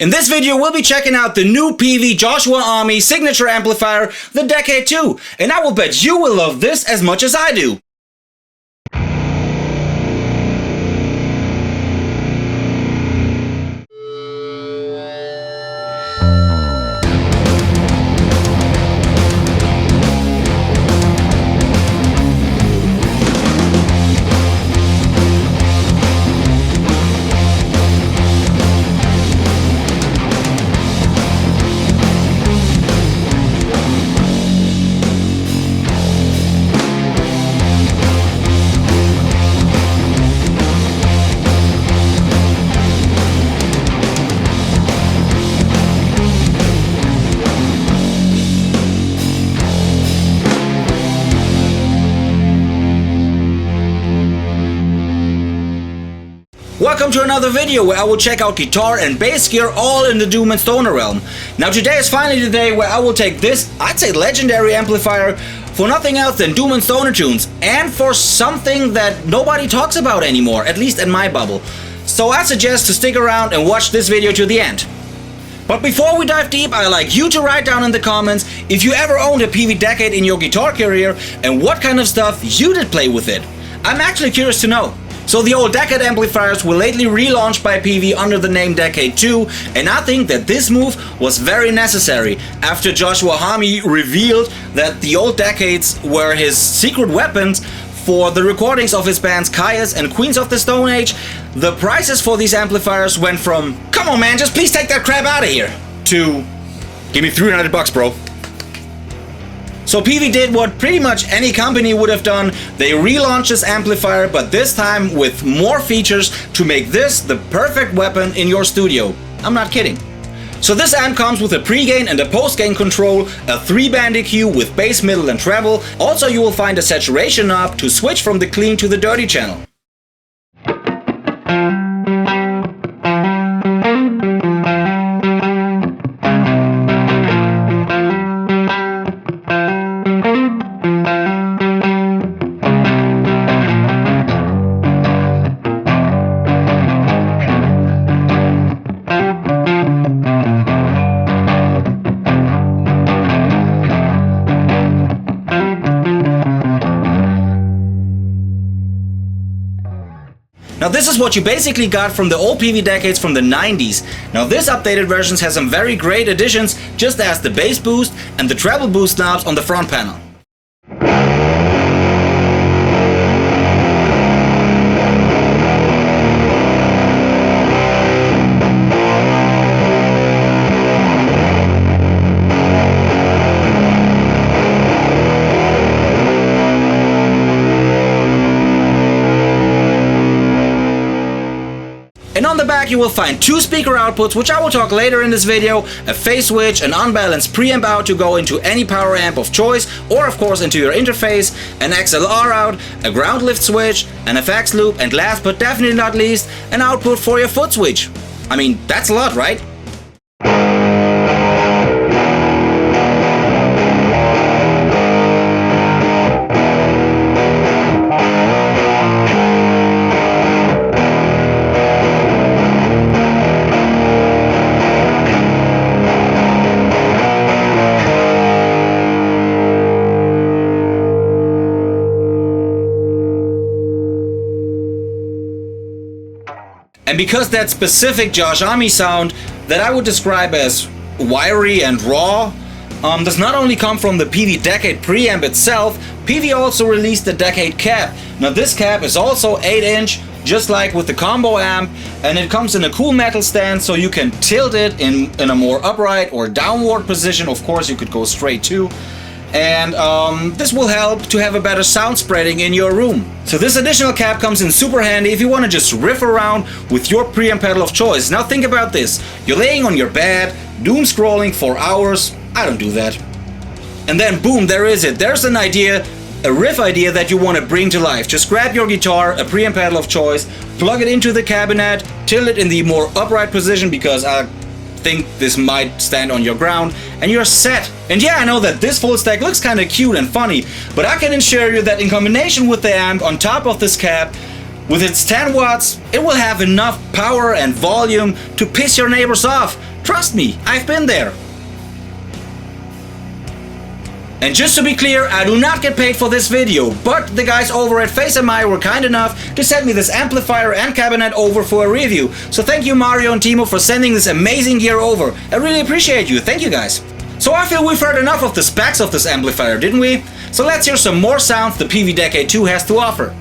In this video, we'll be checking out the new Peavey Homme Signature Amplifier, the Decade Too, and I will bet you will love this as much as I do. Welcome to another video where I will check out guitar and bass gear all in the doom and stoner realm. Now today is finally the day where I will take this, I'd say legendary amplifier, for nothing else than doom and stoner tunes, and for something that nobody talks about anymore, at least in my bubble. So I suggest to stick around and watch this video to the end. But before we dive deep, I'd like you to write down in the comments if you ever owned a Peavey Decade in your guitar career and what kind of stuff you did play with it. I'm actually curious to know. So the old Decade amplifiers were lately relaunched by Peavey under the name Decade Too, and I think that this move was very necessary after Homme revealed that the old Decades were his secret weapons for the recordings of his bands Kyuss and Queens of the Stone Age. The prices for these amplifiers went from, come on man, just please take that crap out of here, to, give me $300 bro. So Peavey did what pretty much any company would have done. They relaunched this amplifier, but this time with more features to make this the perfect weapon in your studio. I'm not kidding. So this amp comes with a pre-gain and a post-gain control, a 3-band EQ with bass, middle and treble. Also you will find a saturation knob to switch from the clean to the dirty channel. Now this is what you basically got from the old Peavey Decades from the 90s. Now this updated version has some very great additions, just as the bass boost and the treble boost knobs on the front panel. And on the back you will find 2 speaker outputs, which I will talk later in this video, a phase switch, an unbalanced preamp out to go into any power amp of choice, or of course into your interface, an XLR out, a ground lift switch, an FX loop, and last but definitely not least, an output for your foot switch. I mean, that's a lot, right? And because that specific Homme sound that I would describe as wiry and raw does not only come from the Peavey Decade preamp itself, Peavey also released the Decade cap. Now this cap is also 8-inch, just like with the combo amp, and it comes in a cool metal stand so you can tilt it in a more upright or downward position. Of course you could go straight too. And this will help to have a better sound spreading in your room. So this additional cap comes in super handy if you want to just riff around with your preamp pedal of choice. Now think about this, you're laying on your bed, doom scrolling for hours, I don't do that. And then boom, there is it, there's an idea, a riff idea that you want to bring to life. Just grab your guitar, a preamp pedal of choice, plug it into the cabinet, tilt it in the more upright position because I think this might stand on your ground, and you're set. And yeah, I know that this full stack looks kinda cute and funny, but I can assure you that in combination with the amp on top of this cap, With its 10 watts, it will have enough power and volume to piss your neighbors off. Trust me, I've been there. And just to be clear, I do not get paid for this video, but the guys over at FaceMI were kind enough to send me this amplifier and cabinet over for a review. So thank you Mario and Timo for sending this amazing gear over. I really appreciate you, thank you guys. So I feel we've heard enough of the specs of this amplifier, didn't we? So let's hear some more sounds the Peavey Decade 2 has to offer.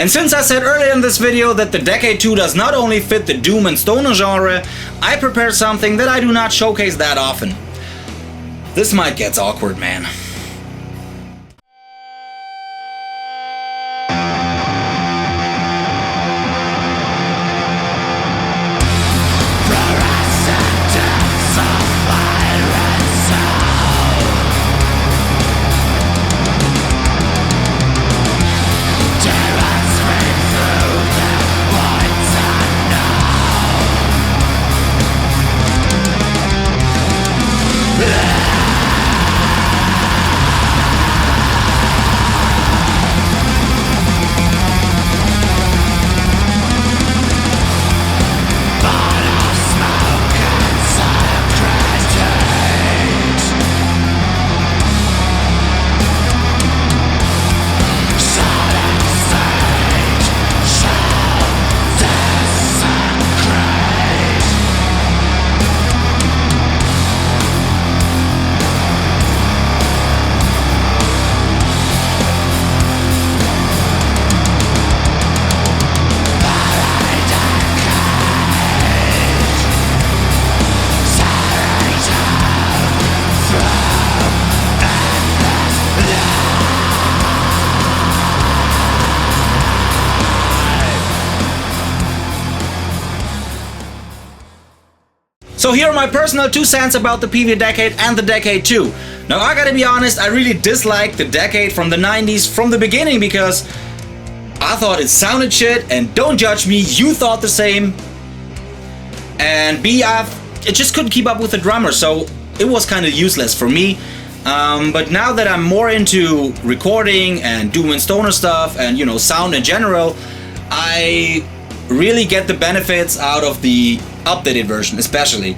And since I said earlier in this video that the Decade 2 does not only fit the doom and stoner genre, I prepared something that I do not showcase that often. This might get awkward, man. So here are my personal 2 cents about the Peavey Decade and the Decade Too. Now I gotta be honest, I really disliked the Decade from the 90s from the beginning because I thought it sounded shit, and don't judge me, you thought the same. And B, it just couldn't keep up with the drummer, so it was kind of useless for me. But now that I'm more into recording and doing stoner stuff and, you know, sound in general, I really get the benefits out of the updated version, especially.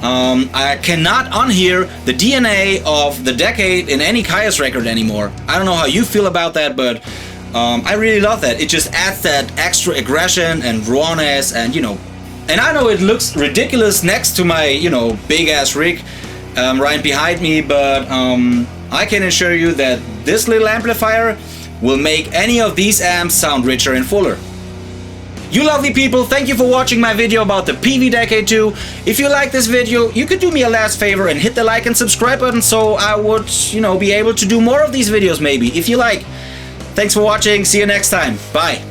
I cannot unhear the DNA of the Decade in any Kyuss record anymore. I don't know how you feel about that, but I really love that. It just adds that extra aggression and rawness, and, you know, and I know it looks ridiculous next to my, you know, big ass rig right behind me, but I can assure you that this little amplifier will make any of these amps sound richer and fuller. You lovely people, thank you for watching my video about the Peavey Decade Too. If you like this video, you could do me a last favor and hit the like and subscribe button so I would, you know, be able to do more of these videos maybe, if you like. Thanks for watching, see you next time, bye.